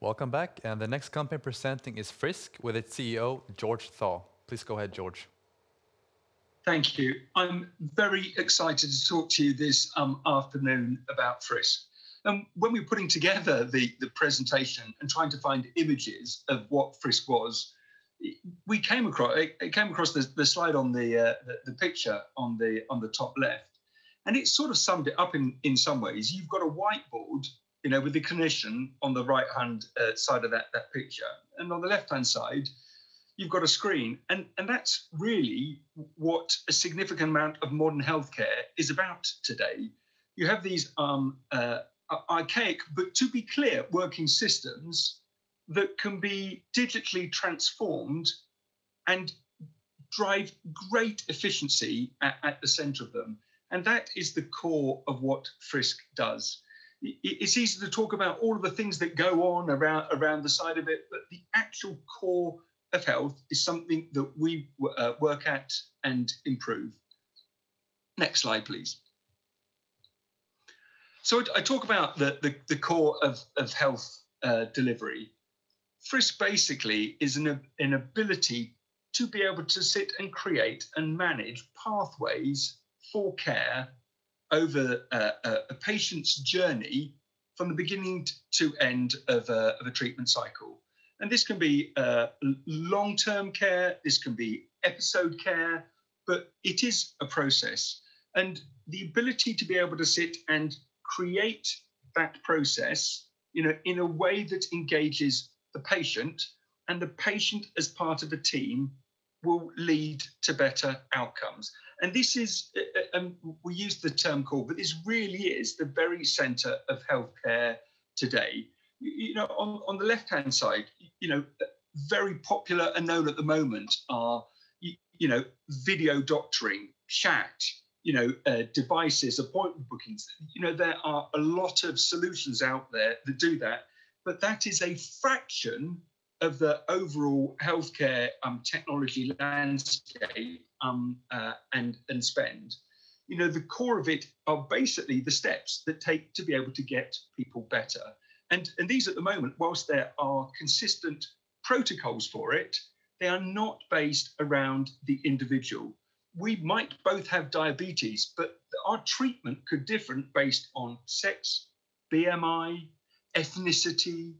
Welcome back. And the next company presenting is FRISQ with its CEO, George Thaw. Please go ahead, George. Thank you. I'm very excited to talk to you this afternoon about FRISQ. When we were putting together the presentation and trying to find images of what FRISQ was, we came across the slide on the picture on the top left, and it sort of summed it up in some ways. You've got a whiteboard, with the clinician on the right hand side of that picture, and on the left hand side, you've got a screen, and that's really what a significant amount of modern healthcare is about today. You have these archaic, but to be clear, working systems that can be digitally transformed and drive great efficiency at the center of them. And that is the core of what FRISQ does. It's easy to talk about all of the things that go on around the side of it, but the actual core of health is something that we work at and improve. Next slide, please. So I talk about the core of health delivery. FRISQ basically is an ability to be able to sit and create and manage pathways for care over a patient's journey from the beginning to end of a treatment cycle. And this can be long-term care, this can be episode care, but it is a process. And the ability to be able to sit and create that process, in a way that engages the patient, and the patient as part of a team will lead to better outcomes. And this is, we use the term core, but this really is the very center of healthcare today. On the left-hand side, very popular and known at the moment are, video doctoring, chat, devices, appointment bookings. There are a lot of solutions out there that do that, but that is a fraction of the overall healthcare technology landscape and spend. The core of it are basically the steps that take to be able to get people better. And these at the moment, whilst there are consistent protocols for it, they are not based around the individual. We might both have diabetes, but our treatment could differ based on sex, BMI, ethnicity,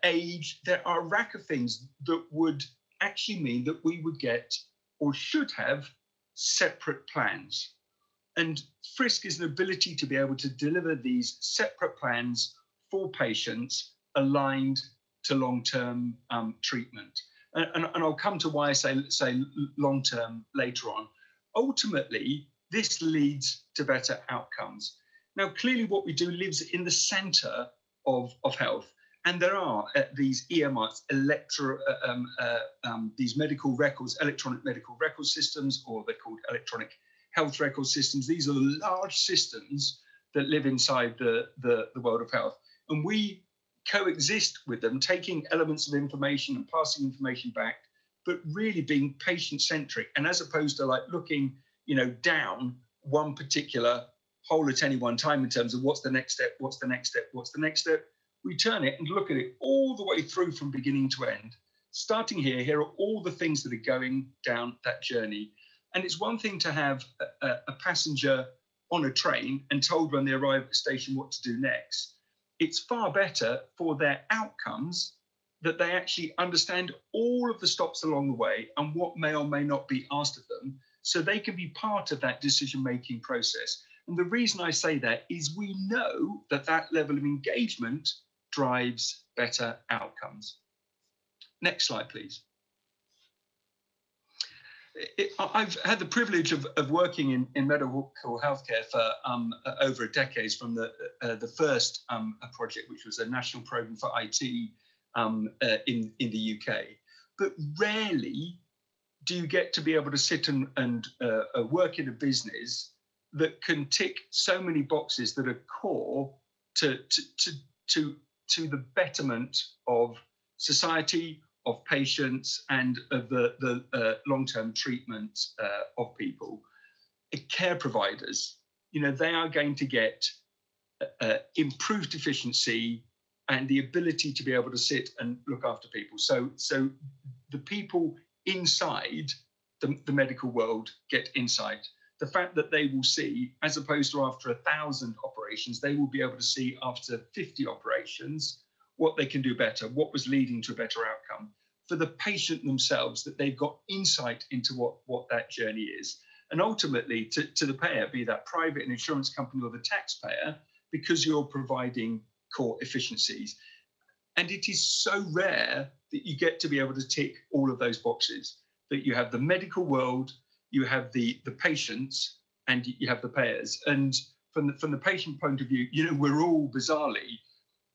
age. There are a rack of things that would actually mean that we would get or should have separate plans. And FRISQ is an ability to be able to deliver these separate plans for patients aligned to long-term treatment. And I'll come to why I say long-term later on. Ultimately, this leads to better outcomes. Now, clearly what we do lives in the center of health. And there are these EMRs, these medical records, electronic medical record systems, or they're called electronic health record systems. These are the large systems that live inside the world of health. And we coexist with them, taking elements of information and passing information back, but really being patient-centric. And as opposed to looking, down one particular hole at any one time in terms of what's the next step, what's the next step, what's the next step, we turn it and look at it all the way through from beginning to end. Starting here are all the things that are going down that journey. And it's one thing to have a passenger on a train and told when they arrive at the station what to do next. It's far better for their outcomes that they actually understand all of the stops along the way and what may or may not be asked of them, so they can be part of that decision-making process. And the reason I say that is we know that level of engagement drives better outcomes. Next slide, please. I've had the privilege of working in medical healthcare for over a decade, from the first project, which was a national program for IT in the UK. But rarely do you get to be able to sit and work in a business that can tick so many boxes that are core to the betterment of society, of patients, and of the long-term treatment of people. Care providers, they are going to get improved efficiency, and the ability to be able to sit and look after people. So the people inside the medical world get insight. The fact that they will see, as opposed to after 1,000 operations, they will be able to see after 50 operations what they can do better, what was leading to a better outcome. For the patient themselves, that they've got insight into what that journey is. And ultimately, to the payer, be that private and insurance company or the taxpayer, because you're providing core efficiencies. And it is so rare that you get to be able to tick all of those boxes, that you have the medical world, you have the patients, and you have the payers. And from the patient point of view, we're all bizarrely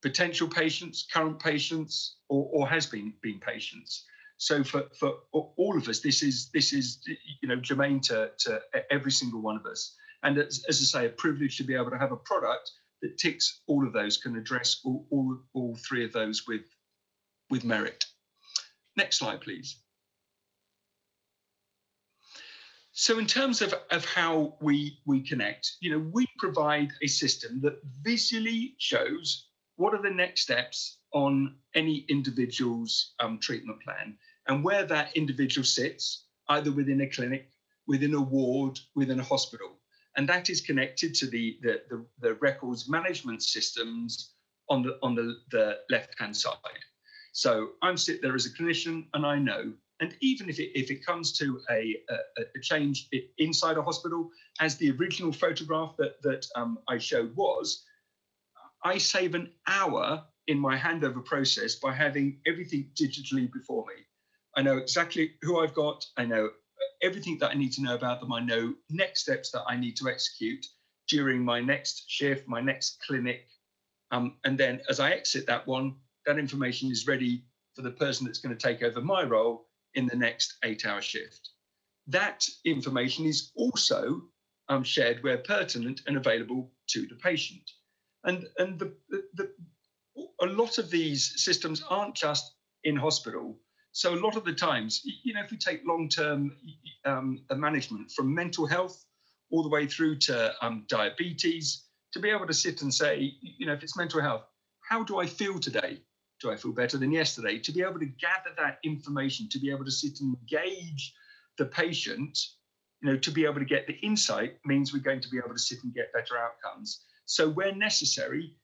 potential patients, current patients, or has been patients. So for all of us, this is germane to every single one of us. And as I say, a privilege to be able to have a product that ticks all of those, can address all three of those with merit. Next slide, please. So in terms of how we connect, we provide a system that visually shows what are the next steps on any individual's treatment plan, and where that individual sits, either within a clinic, within a ward, within a hospital. And that is connected to the records management systems on the left-hand side. So I'm sitting there as a clinician, and I know. And even if it comes to a change inside a hospital, as the original photograph that I showed was, I save an hour in my handover process by having everything digitally before me. I know exactly who I've got. I know everything that I need to know about them. I know next steps that I need to execute during my next shift, my next clinic. And then as I exit that one, that information is ready for the person that's going to take over my role in the next 8-hour shift. That information is also shared where pertinent and available to the patient. And a lot of these systems aren't just in hospital. So a lot of the times, if you take long-term management from mental health all the way through to diabetes, to be able to sit and say, if it's mental health, how do I feel today? Do I feel better than yesterday? To be able to gather that information, to be able to sit and engage the patient, to be able to get the insight means we're going to be able to sit and get better outcomes. So where necessary,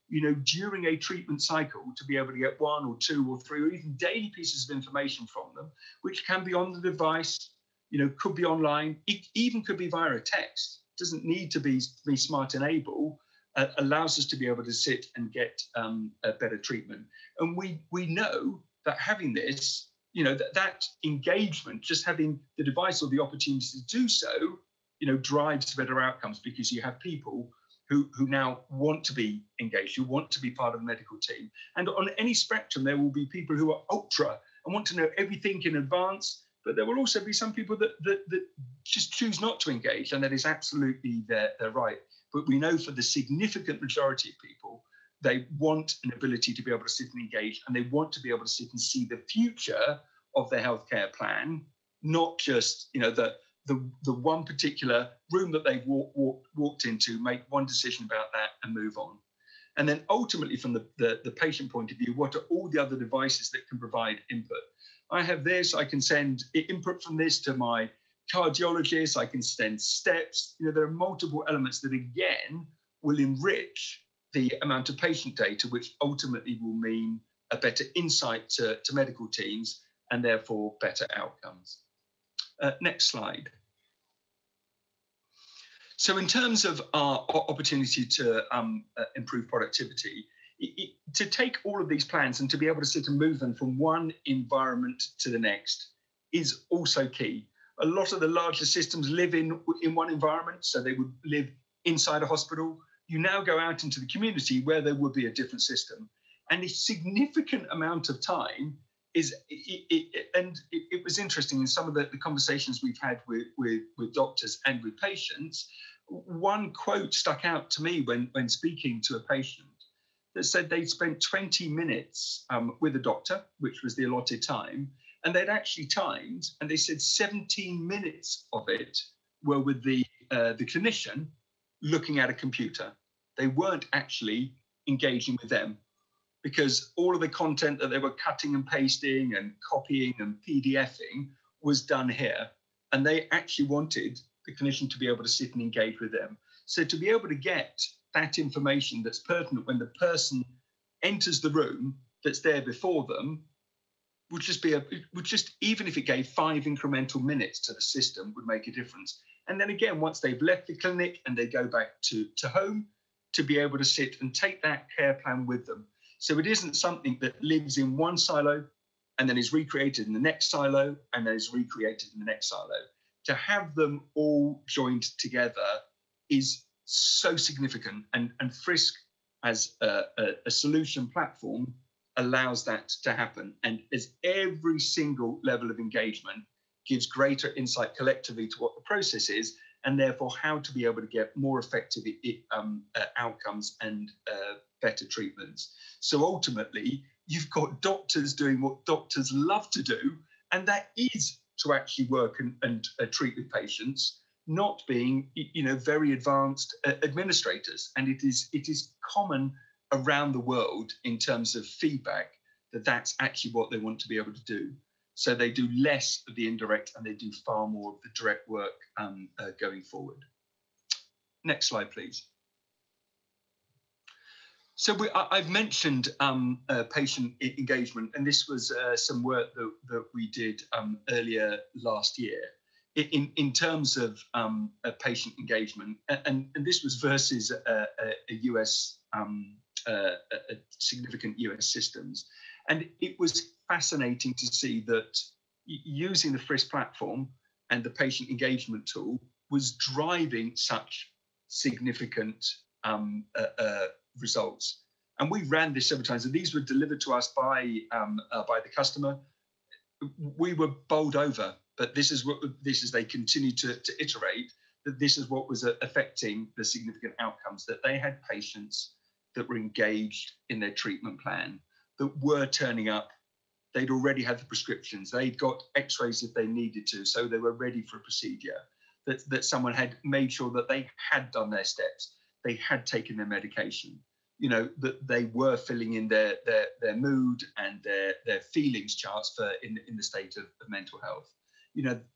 during a treatment cycle, to be able to get 1 or 2 or 3 or even daily pieces of information from them, which can be on the device, could be online, it even could be via a text, doesn't need to be smart and able, allows us to be able to sit and get a better treatment. And we know that having this, that engagement, just having the device or the opportunity to do so, drives better outcomes, because you have people who now want to be engaged, who want to be part of the medical team. And on any spectrum, there will be people who are ultra and want to know everything in advance, but there will also be some people that just choose not to engage, and that is absolutely their right. But we know for the significant majority of people, they want an ability to be able to sit and engage, and they want to be able to sit and see the future of their healthcare plan, not just the one particular room that they've walked into, make one decision about that and move on. And then ultimately, from the patient point of view, what are all the other devices that can provide input? I have this, I can send input from this to my cardiologist, I can send steps. There are multiple elements that, again, will enrich the amount of patient data, which ultimately will mean a better insight to medical teams and therefore better outcomes. Next slide. So in terms of our opportunity to improve productivity, to take all of these plans and to be able to sit and move them from one environment to the next is also key. A lot of the larger systems live in one environment, so they would live inside a hospital. You now go out into the community where there would be a different system. And a significant amount of time it was interesting in some of the conversations we've had with doctors and with patients. One quote stuck out to me when speaking to a patient that said they'd spent 20 minutes with a doctor, which was the allotted time, and they'd actually timed, and they said 17 minutes of it were with the clinician looking at a computer. They weren't actually engaging with them, because all of the content that they were cutting and pasting and copying and PDFing was done here. And they actually wanted the clinician to be able to sit and engage with them. So to be able to get that information that's pertinent when the person enters the room that's there before them would just even if it gave 5 incremental minutes to the system would make a difference. And then again, once they've left the clinic and they go back to home, to be able to sit and take that care plan with them. So it isn't something that lives in one silo and then is recreated in the next silo and then is recreated in the next silo. To have them all joined together is so significant. And FRISQ as a solution platform allows that to happen. And as every single level of engagement gives greater insight collectively to what the process is, and therefore how to be able to get more effective outcomes and better treatments. So ultimately, you've got doctors doing what doctors love to do, and that is to actually work and treat with patients, not being, very advanced administrators. And it is common around the world in terms of feedback that that's actually what they want to be able to do. So they do less of the indirect and they do far more of the direct work going forward. Next slide, please. So I've mentioned patient engagement, and this was some work that we did earlier last year in terms of patient engagement, and this was versus a US, significant US systems. And it was fascinating to see that using the FRISQ platform and the patient engagement tool was driving such significant results. And we ran this several times, and these were delivered to us by the customer. We were bowled over, but this is they continued to iterate that this is what was affecting the significant outcomes, that they had patients that were engaged in their treatment plan, that were turning up. They'd already had the prescriptions. They'd got x-rays if they needed to, so they were ready for a procedure, that someone had made sure that they had done their steps, they had taken their medication, that they were filling in their mood and their feelings charts for in the state of mental health.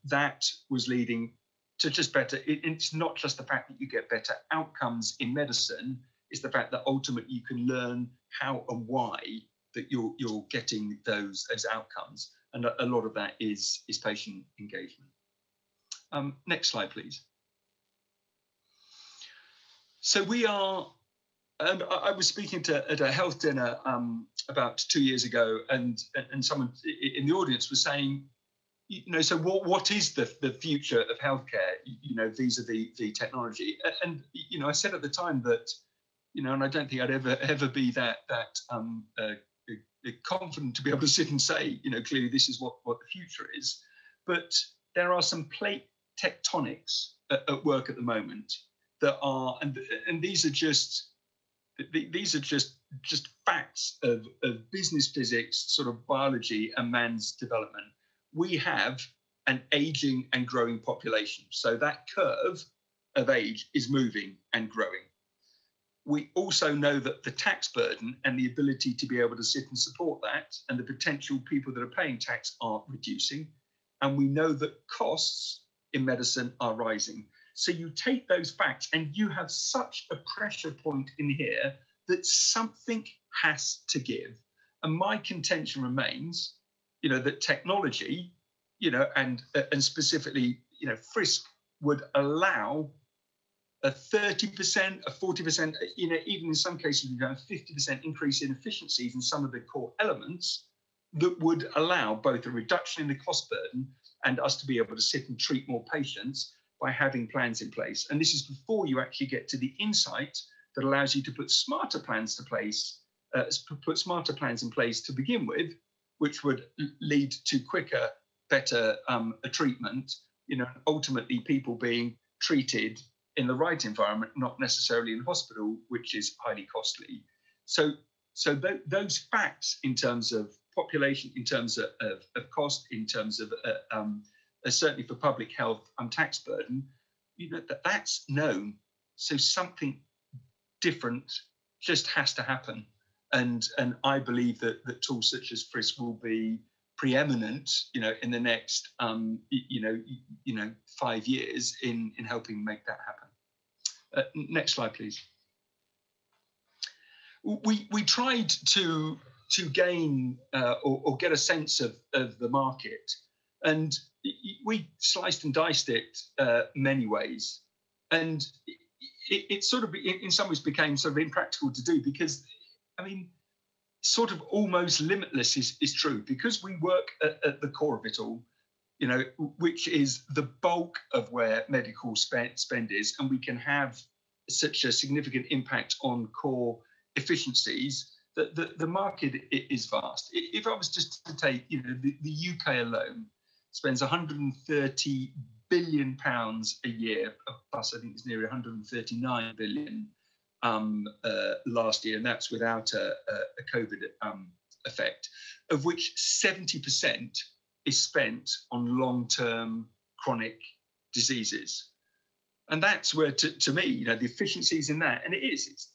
That was leading to just better. It's not just the fact that you get better outcomes in medicine, it's the fact that ultimately you can learn how and why that you're getting those outcomes, and a lot of that is patient engagement. Next slide, please. So we are, and I was speaking at a health dinner about 2 years ago, and someone in the audience was saying, so what is the future of healthcare, vis-a-vis the technology? And I said at the time that, and I don't think I'd ever be that confident to be able to sit and say, clearly this is what the future is. But there are some plate tectonics at work at the moment that are, and these are just facts of business physics, sort of biology and man's development. We have an aging and growing population. So that curve of age is moving and growing. We also know that the tax burden and the ability to be able to sit and support that and the potential people that are paying tax are reducing. And we know that costs in medicine are rising. So you take those facts and you have such a pressure point in here that something has to give. And my contention remains, that technology, and specifically, FRISQ would allow a 30%, a 40%, even in some cases, 50% increase in efficiencies in some of the core elements that would allow both a reduction in the cost burden and us to be able to sit and treat more patients by having plans in place. And this is before you actually get to the insight that allows you to put smarter plans in place to begin with, which would lead to quicker, better treatment, ultimately people being treated in the right environment, not necessarily in hospital, which is highly costly. So those facts in terms of population, in terms of cost, in terms of certainly for public health and tax burden, that's known. So something different just has to happen. and I believe that tools such as FRISQ will be preeminent, in the next 5 years in helping make that happen. Next slide, please. We tried to gain or get a sense of the market, and we sliced and diced it many ways, and it sort of in some ways became sort of impractical to do, because sort of almost limitless is true, because we work at the core of it all, which is the bulk of where medical spend is, and we can have such a significant impact on core efficiencies that the market is vast. If I was just to take, the UK alone spends 130 billion pounds a year, plus I think it's nearly 139 billion last year, and that's without a COVID effect, of which 70% is spent on long-term chronic diseases. And that's where, to me, the efficiencies in that, and it's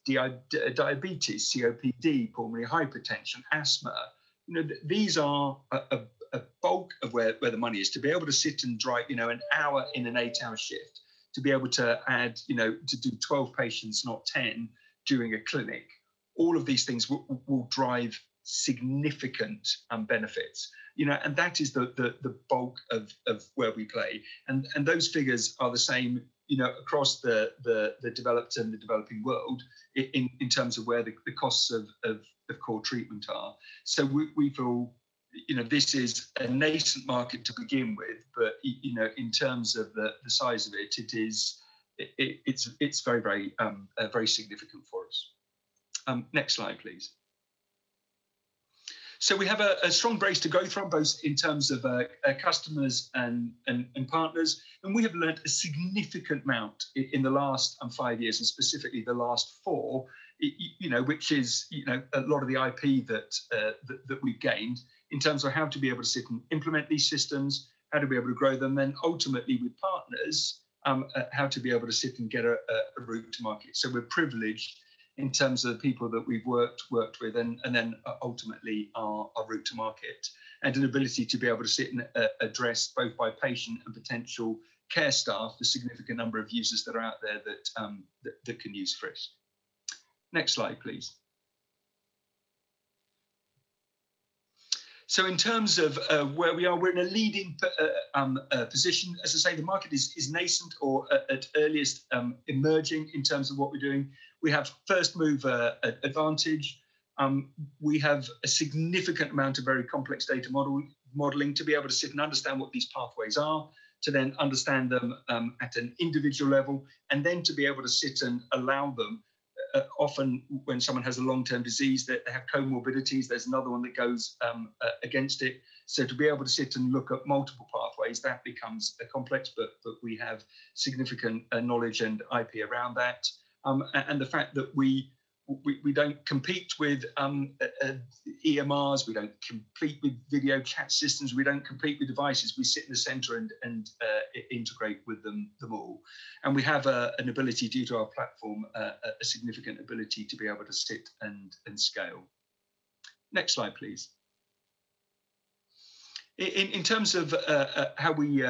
diabetes, COPD, pulmonary hypertension, asthma. These are a bulk of where the money is. To be able to sit and drive, an hour in an 8-hour shift, to be able to add, to do 12 patients, not 10, during a clinic. All of these things will drive significant benefits, and that is the bulk of where we play. And those figures are the same, across the developed and the developing world in terms of where the costs of core treatment are. So we feel, this is a nascent market to begin with, but in terms of the size of it, it's very, very very significant for us. Next slide, please. So we have a strong base to go from, both in terms of customers and partners, and we have learned a significant amount in the last 5 years, and specifically the last 4, which is a lot of the IP that we've gained in terms of how to be able to sit and implement these systems, how to be able to grow them, and ultimately with partners, how to be able to sit and get a route to market. So we're privileged in terms of the people that we've worked with, and then ultimately our route to market, and an ability to be able to sit and address, both by patient and potential care staff, the significant number of users that are out there that can use FRISQ. Next slide, please. So in terms of where we are, we're in a leading position. As I say, the market is nascent, or at earliest emerging in terms of what we're doing. We have first mover advantage. We have a significant amount of very complex data modeling to be able to sit and understand what these pathways are, to then understand them at an individual level, and then to be able to sit and allow them. Often when someone has a long-term disease, that they have comorbidities, there's another one that goes against it. So to be able to sit and look at multiple pathways, that becomes complex, but we have significant knowledge and IP around that. And the fact that we don't compete with EMRs, we don't compete with video chat systems, we don't compete with devices. We sit in the center and integrate with them all. And we have an ability, due to our platform, a significant ability to be able to sit and scale. Next slide, please. In terms of how we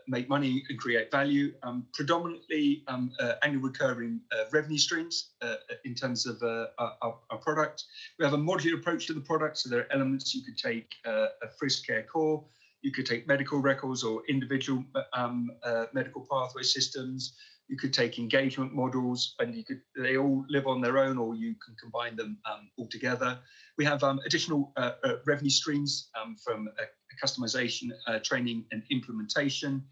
make money and create value, predominantly annual recurring revenue streams in terms of our product. We have a modular approach to the product, so there are elements. You could take a FRISQ Care Core, you could take medical records or individual medical pathway systems. You could take engagement models, and they all live on their own, or you can combine them all together. We have additional revenue streams from customization, training, and implementation.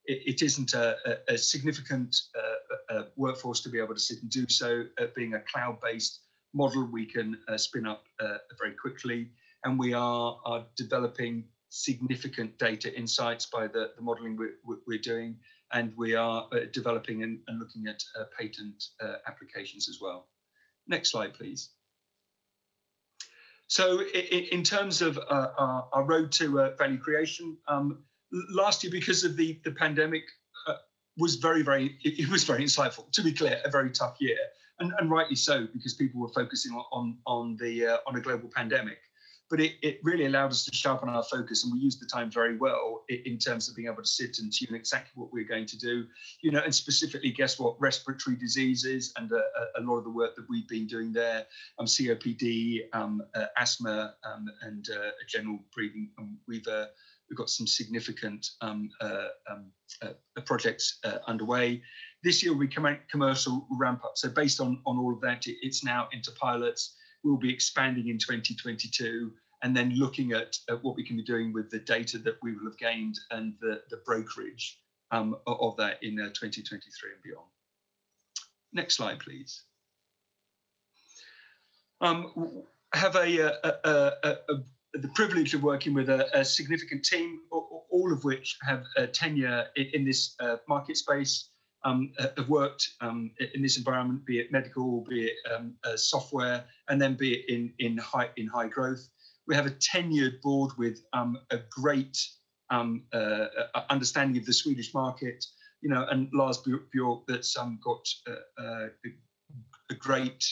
It isn't a significant workforce to be able to sit and do so. Being a cloud-based model, we can spin up very quickly, and we are developing significant data insights by the modeling we're doing. And we are developing and looking at patent applications as well. Next slide, please. So in terms of our road to value creation, last year, because of the pandemic, was very insightful. To be clear, a very tough year. and rightly so, because people were focusing on a global pandemic. But it really allowed us to sharpen our focus, and we used the time very well in terms of being able to sit and tune exactly what we're going to do, and specifically, guess what, respiratory diseases, and a lot of the work that we've been doing there, COPD, asthma, and general breathing. We've got some significant projects underway. This year will be commercial ramp up. So based on all of that, it's now into pilots. We'll be expanding in 2022, and then looking at what we can be doing with the data that we will have gained and the brokerage of that in 2023 and beyond. Next slide, please. I have the privilege of working with a significant team, all of which have tenure in this market space. Have worked in this environment, be it medical, be it software, and then be it in high growth. We have a tenured board with a great understanding of the Swedish market, and Lars Björk that's got a great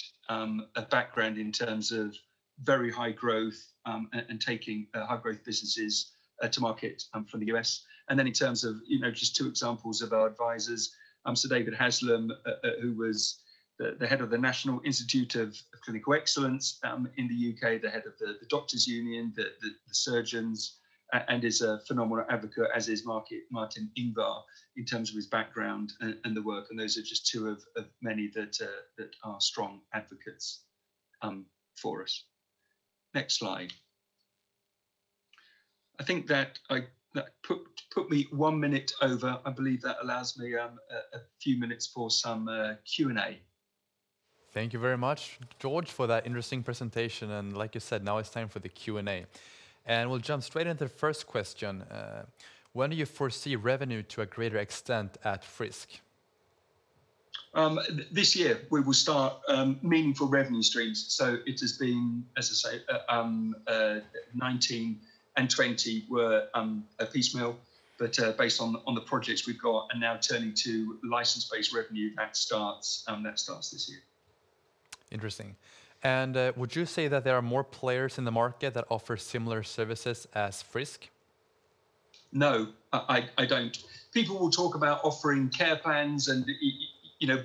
background in terms of very high growth and taking high growth businesses to market from the US. And then in terms of just two examples of our advisors. So David Haslam, who was the head of the National Institute of Clinical Excellence in the UK, the head of the Doctors Union, the surgeons, and is a phenomenal advocate, as is Martin Ingvar, in terms of his background and the work. And those are just two of many that are strong advocates for us. Next slide. I think that put me 1 minute over. I believe that allows me a few minutes for some Q&A. Thank you very much, George, for that interesting presentation. And like you said, now it's time for the Q&A. And we'll jump straight into the first question. When do you foresee revenue to a greater extent at FRISQ? This year, we will start meaningful revenue streams. So it has been, as I say, 19 and 20 were a piecemeal, but based on the projects we've got, and now turning to license-based revenue, that starts this year. Interesting. And would you say that there are more players in the market that offer similar services as FRISQ? No, I don't. People will talk about offering care plans, and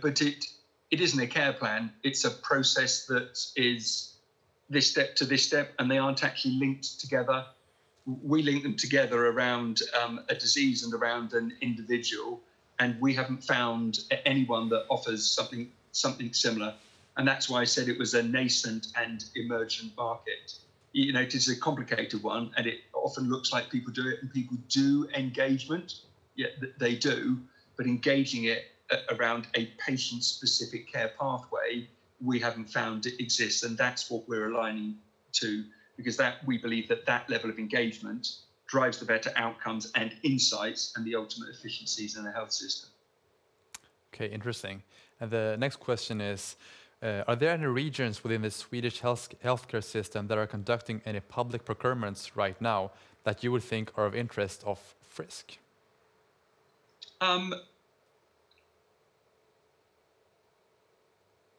but it isn't a care plan. It's a process that is this step to this step, and they aren't actually linked together. We link them together around a disease and around an individual, and we haven't found anyone that offers something similar. And that's why I said it was a nascent and emergent market. It is a complicated one, and it often looks like people do it, and people do engagement. Yeah, they do, but engaging it around a patient-specific care pathway, we haven't found it exists, and that's what we're aligning to, because we believe that level of engagement drives the better outcomes and insights and the ultimate efficiencies in the health system. Okay, interesting. And the next question is, are there any regions within the Swedish healthcare system that are conducting any public procurements right now that you would think are of interest of FRISQ?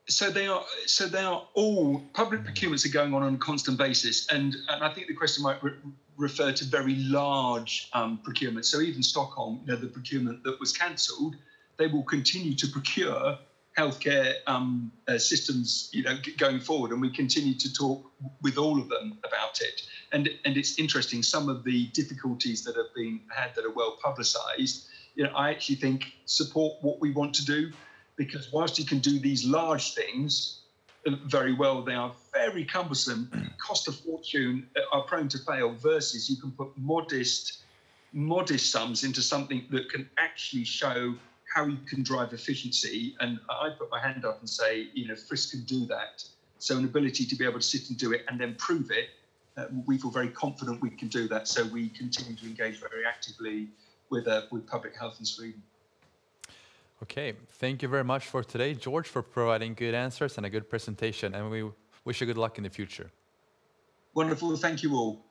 So they are all public procurements are going on a constant basis, and I think the question might refer to very large procurements. So even Stockholm, the procurement that was cancelled, they will continue to procure healthcare systems, going forward, and we continue to talk with all of them about it. And it's interesting, some of the difficulties that have been had that are well publicised, I actually think support what we want to do, because whilst you can do these large things very well, they are very cumbersome, cost a fortune, are prone to fail, versus you can put modest sums into something that can actually show how you can drive efficiency. And I put my hand up and say, FRISQ can do that. So an ability to be able to sit and do it and then prove it, we feel very confident we can do that. So we continue to engage very actively with public health in Sweden. Okay, thank you very much for today, George, for providing good answers and a good presentation. And we wish you good luck in the future. Wonderful, thank you all.